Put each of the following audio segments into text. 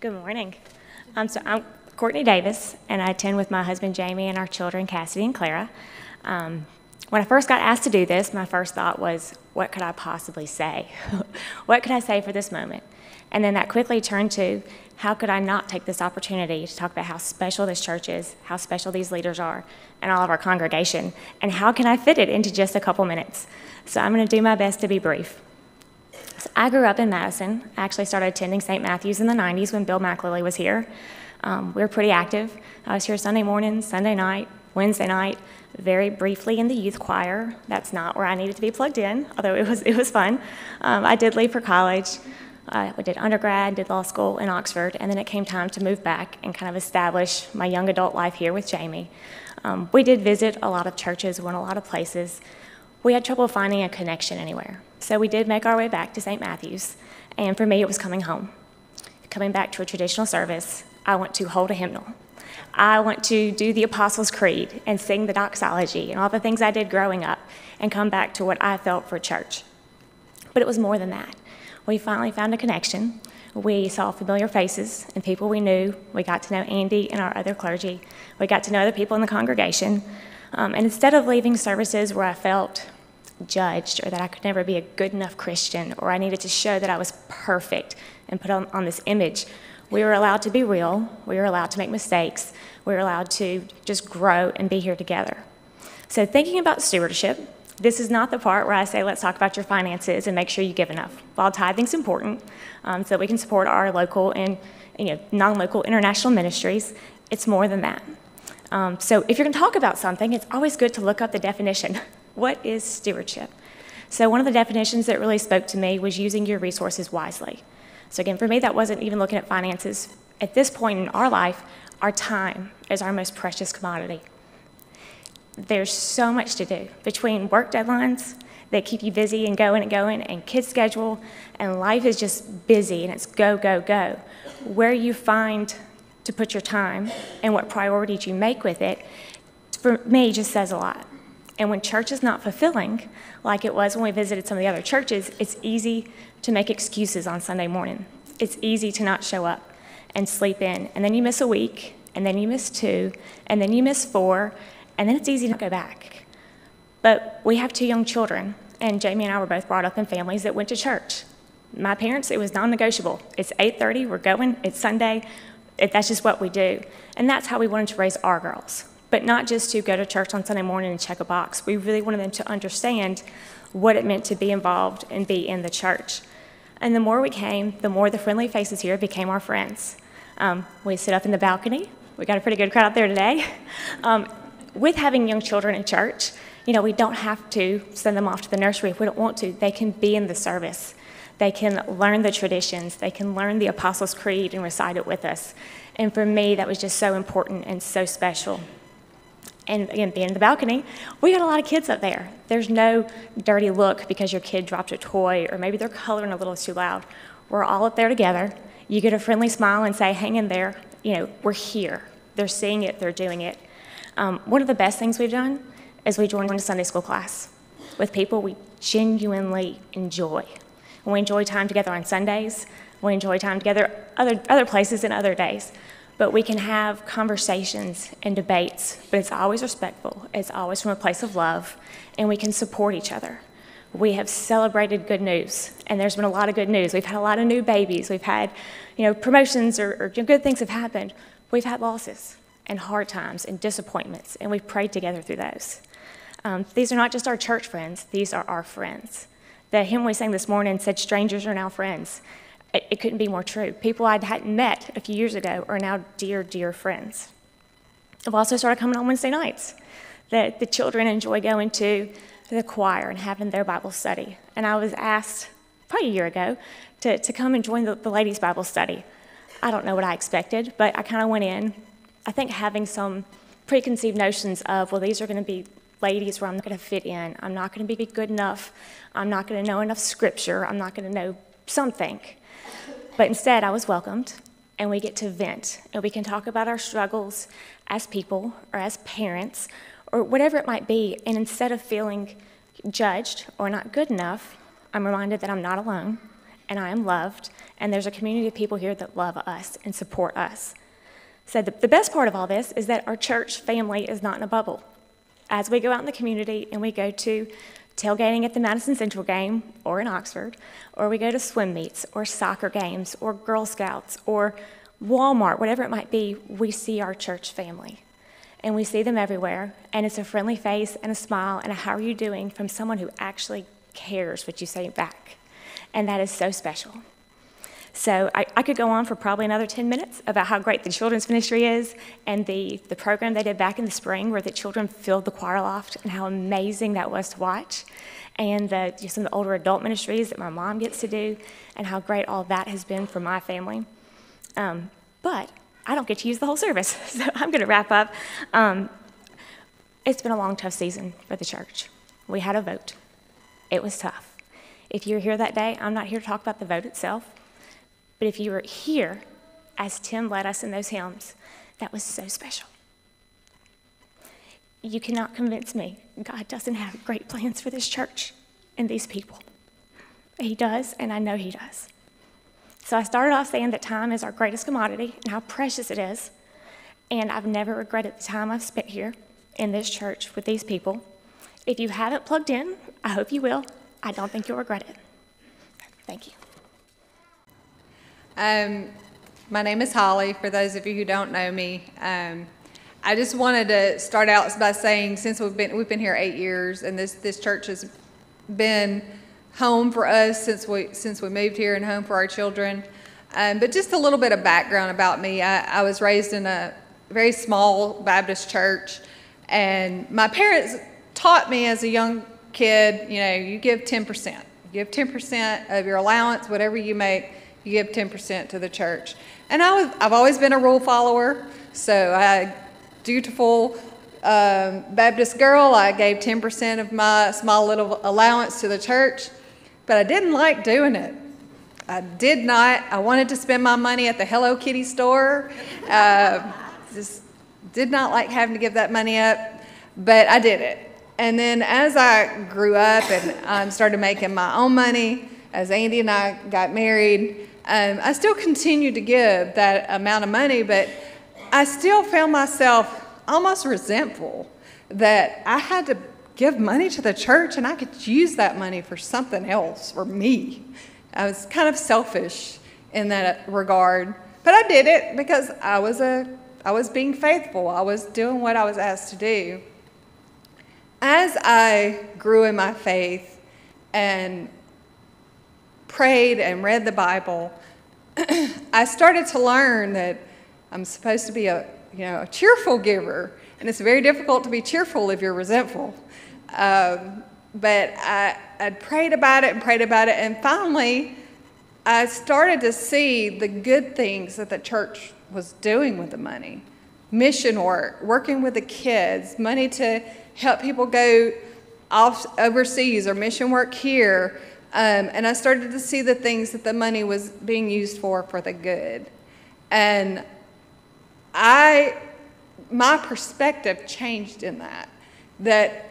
Good morning. I'm Courtney Davis, and I attend with my husband Jamie and our children Cassidy and Clara. When I first got asked to do this, my first thought was, what could I possibly say? What could I say for this moment? And then that quickly turned to, how could I not take this opportunity to talk about how special this church is, how special these leaders are, and all of our congregation, and how can I fit it into just a couple minutes? So I'm going to do my best to be brief. So I grew up in Madison. I actually started attending St. Matthew's in the 90s when Bill McLilley was here. We were pretty active. I was here Sunday morning, Sunday night, Wednesday night, very briefly in the youth choir. That's not where I needed to be plugged in, although it was fun. I did leave for college. I did undergrad, did law school in Oxford, and then it came time to move back and kind of establish my young adult life here with Jamie. We did visit a lot of churches, went a lot of places. We had trouble finding a connection anywhere. So we did make our way back to St. Matthew's, and for me it was coming home. Coming back to a traditional service, I want to hold a hymnal. I want to do the Apostles' Creed and sing the doxology and all the things I did growing up and come back to what I felt for church. But it was more than that. We finally found a connection. We saw familiar faces and people we knew. We got to know Andy and our other clergy. We got to know other people in the congregation. And instead of leaving services where I felt judged or that I could never be a good enough Christian or I needed to show that I was perfect and put on this image, we were allowed to be real. We were allowed to make mistakes. We were allowed to just grow and be here together. So thinking about stewardship, this is not the part where I say, let's talk about your finances and make sure you give enough. While tithing's important, so that we can support our local and non-local international ministries, it's more than that. So if you're going to talk about something, it's always good to look up the definition. What is stewardship? So one of the definitions that really spoke to me was using your resources wisely. So again, for me, that wasn't even looking at finances. At this point in our life, our time is our most precious commodity. There's so much to do between work deadlines that keep you busy and going, and kids' schedule, and life is just busy, and it's go, go, go. Where you find to put your time and what priorities you make with it, for me, just says a lot. And when church is not fulfilling, like it was when we visited some of the other churches, it's easy to make excuses on Sunday morning. It's easy to not show up and sleep in, and then you miss a week, and then you miss 2, and then you miss 4, and then it's easy to go back. But we have 2 young children, and Jamie and I were both brought up in families that went to church. My parents, it was non-negotiable. It's 8:30, we're going, it's Sunday, that's just what we do. And that's how we wanted to raise our girls. But not just to go to church on Sunday morning and check a box. We really wanted them to understand what it meant to be involved and be in the church. And the more we came, the more the friendly faces here became our friends. We sit up in the balcony. We got a pretty good crowd out there today. With having young children in church, we don't have to send them off to the nursery if we don't want to. They can be in the service. They can learn the traditions. They can learn the Apostles' Creed and recite it with us. And for me, that was just so important and so special. And again, being in the balcony, we got a lot of kids up there. There's no dirty look because your kid dropped a toy or maybe they're coloring a little too loud. We're all up there together. You get a friendly smile and say, hang in there. We're here. They're seeing it. They're doing it. One of the best things we've done is we joined a Sunday school class with people we genuinely enjoy. And we enjoy time together on Sundays. We enjoy time together other places and other days. But we can have conversations and debates, but it's always respectful. It's always from a place of love, and we can support each other. We have celebrated good news, and there's been a lot of good news. We've had a lot of new babies. We've had, promotions or good things have happened. We've had losses and hard times and disappointments, and we've prayed together through those. These are not just our church friends. These are our friends. The hymn we sang this morning said, strangers are now friends. It couldn't be more true. People I hadn't met a few years ago are now dear, dear friends. I've also started coming on Wednesday nights. The children enjoy going to the choir and having their Bible study. And I was asked probably a year ago to come and join the ladies' Bible study. I don't know what I expected, but I kind of went in, I think having some preconceived notions of, well, these are going to be ladies where I'm not going to fit in. I'm not going to be good enough. I'm not going to know enough scripture. I'm not going to know something. But instead, I was welcomed, and we get to vent, and we can talk about our struggles as people or as parents or whatever it might be, and instead of feeling judged or not good enough, I'm reminded that I'm not alone, and I am loved, and there's a community of people here that love us and support us. So the best part of all this is that our church family is not in a bubble. As we go out in the community and we go to tailgating at the Madison Central game or in Oxford, or we go to swim meets or soccer games or Girl Scouts or Walmart, whatever it might be, we see our church family. And we see them everywhere, and it's a friendly face and a smile and a "how are you doing" from someone who actually cares what you say back. And that is so special. So I could go on for probably another 10 minutes about how great the children's ministry is and the program they did back in the spring where the children filled the choir loft and how amazing that was to watch, and some of the older adult ministries that my mom gets to do and how great all that has been for my family. But I don't get to use the whole service, so I'm going to wrap up. It's been a long, tough season for the church. We had a vote. It was tough. If you were here that day, I'm not here to talk about the vote itself. But if you were here, as Tim led us in those hymns, that was so special. You cannot convince me God doesn't have great plans for this church and these people. He does, and I know he does. So I started off saying that time is our greatest commodity and how precious it is. And I've never regretted the time I've spent here in this church with these people. If you haven't plugged in, I hope you will. I don't think you'll regret it. Thank you. My name is Holly, for those of you who don't know me. I just wanted to start out by saying, since we've been here 8 years, and this church has been home for us since we moved here and home for our children. But just a little bit of background about me. I was raised in a very small Baptist church, and my parents taught me as a young kid, you give 10%. You give 10% of your allowance, whatever you make, you give 10% to the church. And I've always been a rule follower, so dutiful Baptist girl, I gave 10% of my small little allowance to the church, but I didn't like doing it. I did not. I wanted to spend my money at the Hello Kitty store. Just did not like having to give that money up, but I did it. And then as I grew up and started making my own money, as Andy and I got married, I still continued to give that amount of money, but I still found myself almost resentful that I had to give money to the church and I could use that money for something else, for me. I was kind of selfish in that regard, but I did it because I was being faithful. I was doing what I was asked to do. As I grew in my faith and prayed and read the Bible, I started to learn that I'm supposed to be a cheerful giver, and it's very difficult to be cheerful if you're resentful. But I prayed about it, and finally I started to see the good things that the church was doing with the money. Mission work, working with the kids, money to help people go off overseas or mission work here. And I started to see the things that the money was being used for the good. And my perspective changed in that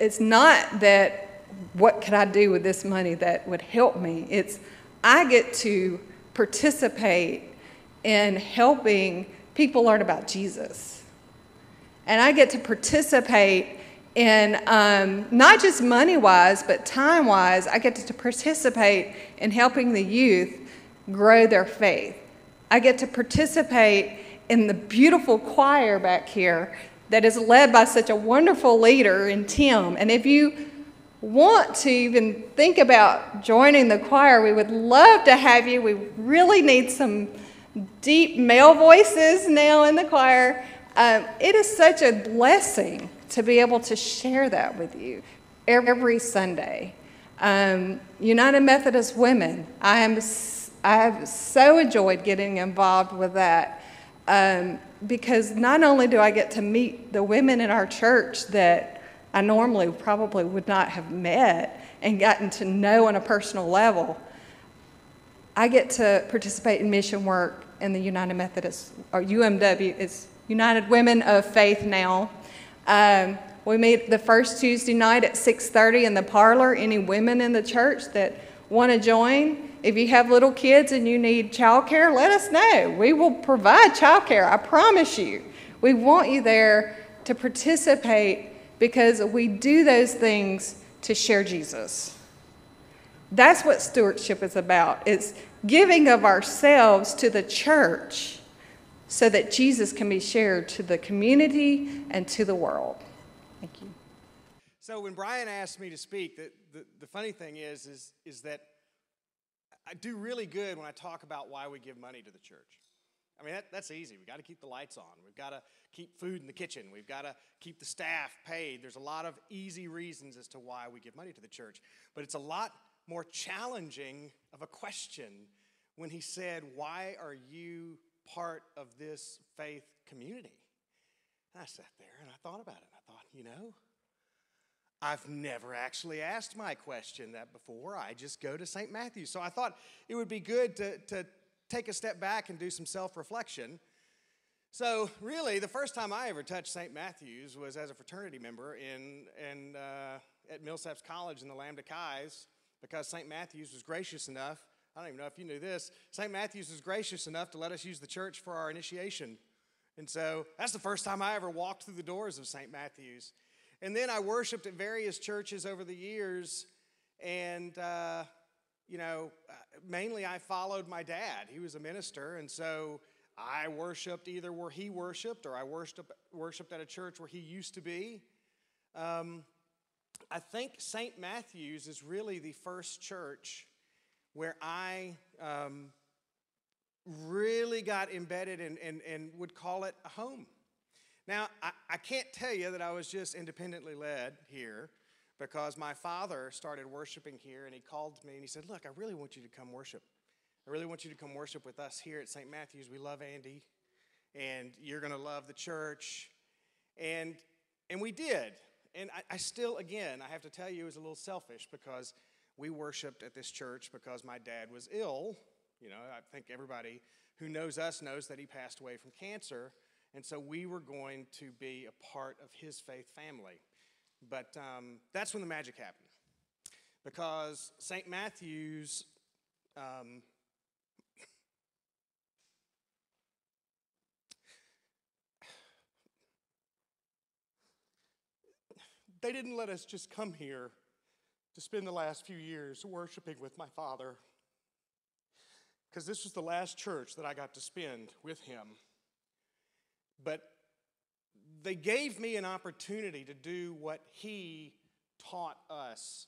it's not that what could I do with this money that would help me. It's I get to participate in helping people learn about Jesus. And I get to participate in not just money-wise, but time-wise, I get to participate in helping the youth grow their faith. I get to participate in the beautiful choir back here that is led by such a wonderful leader in Tim. And if you want to even think about joining the choir, we would love to have you. We really need some deep male voices now in the choir. It is such a blessing to be able to share that with you every Sunday. United Methodist Women, I have so enjoyed getting involved with that because not only do I get to meet the women in our church that I normally probably would not have met and gotten to know on a personal level, I get to participate in mission work in the United Methodist, or UMW, it's United Women of Faith now. We meet the first Tuesday night at 6:30 in the parlor. Any women in the church that want to join If you have little kids and you need childcare, let us know. We will provide childcare, I promise you. We want you there to participate because we do those things to share Jesus. That's what stewardship is about. It's giving of ourselves to the church so that Jesus can be shared to the community and to the world. Thank you. So when Brian asked me to speak, the funny thing is that I do really good when I talk about why we give money to the church. I mean, that's easy. We've got to keep the lights on. We've got to keep food in the kitchen. We've got to keep the staff paid. There's a lot of easy reasons as to why we give money to the church. But it's a lot more challenging of a question when he said, why are you part of this faith community? And I sat there and I thought about it. I thought, I've never actually asked my question that before. I just go to St. Matthew's. So I thought it would be good to take a step back and do some self-reflection. So really, the first time I ever touched St. Matthew's was as a fraternity member at Millsaps College in the Lambda Chi's, because St. Matthew's was gracious enough. I don't even know if you knew this. St. Matthew's was gracious enough to let us use the church for our initiation. And so that's the first time I ever walked through the doors of St. Matthew's. And then I worshiped at various churches over the years, and, mainly I followed my dad. He was a minister, and so I worshiped either where he worshiped or I worshiped at a church where he used to be. I think St. Matthew's is really the first church where I really got embedded and would call it a home. Now, I can't tell you that I was just independently led here, because my father started worshiping here, and he called me and he said, look, I really want you to come worship. I really want you to come worship with us here at St. Matthew's. We love Andy, and you're going to love the church. And we did. And I still, again, I have to tell you, it was a little selfish, because we worshiped at this church because my dad was ill. I think everybody who knows us knows that he passed away from cancer. And so we were going to be a part of his faith family. But that's when the magic happened. Because St. Matthew's, they didn't let us just come here to spend the last few years worshiping with my father, because this was the last church that I got to spend with him. But they gave me an opportunity to do what he taught us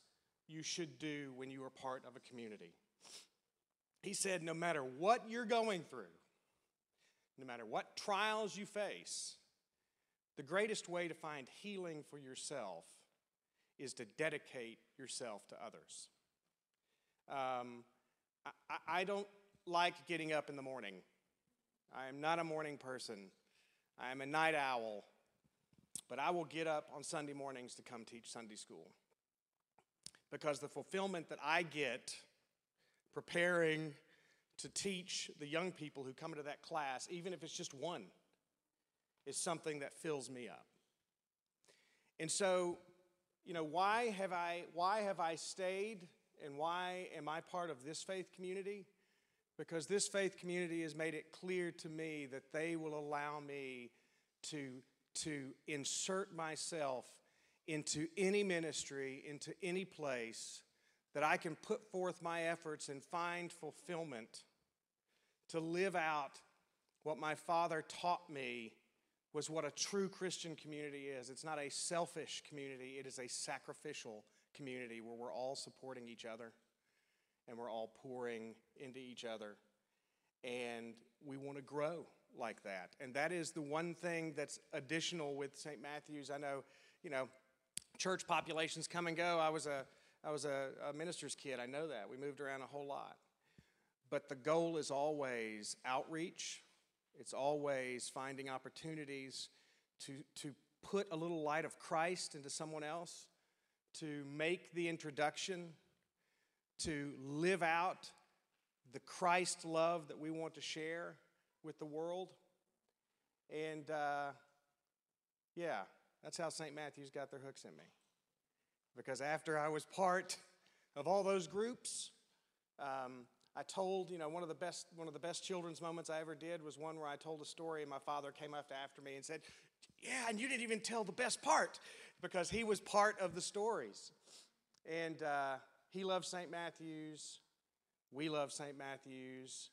you should do when you are part of a community. He said, no matter what you're going through, no matter what trials you face, the greatest way to find healing for yourself is to dedicate yourself to others. I don't like getting up in the morning. I am not a morning person. I am a night owl. But I will get up on Sunday mornings to come teach Sunday school, because the fulfillment that I get preparing to teach the young people who come into that class, even if it's just one, is something that fills me up. And so, why have I stayed, and why am I part of this faith community? Because this faith community has made it clear to me that they will allow me to insert myself into any ministry, into any place that I can put forth my efforts and find fulfillment, to live out what my father taught me was what a true Christian community is. It's not a selfish community. It is a sacrificial community where we're all supporting each other and we're all pouring into each other. And we want to grow like that. And that is the one thing that's additional with St. Matthew's. I know, church populations come and go. I was a minister's kid. I know that. We moved around a whole lot. But the goal is always outreach. It's always finding opportunities to put a little light of Christ into someone else, to make the introduction, to live out the Christ love that we want to share with the world. And that's how St. Matthew's got their hooks in me. Because after I was part of all those groups, I told, one of the best children's moments I ever did was one where I told a story and my father came up after me and said, yeah, and you didn't even tell the best part, because he was part of the stories. And he loves St. Matthew's. We love St. Matthew's.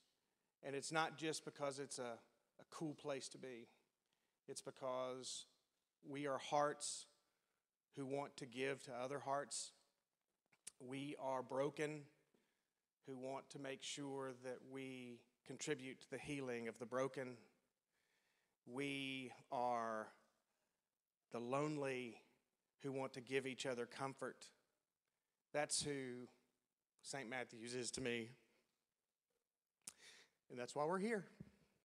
And it's not just because it's a cool place to be. It's because we are hearts who want to give to other hearts. We are broken, who want to make sure that we contribute to the healing of the broken. We are the lonely who want to give each other comfort. That's who St. Matthew's is to me. And that's why we're here.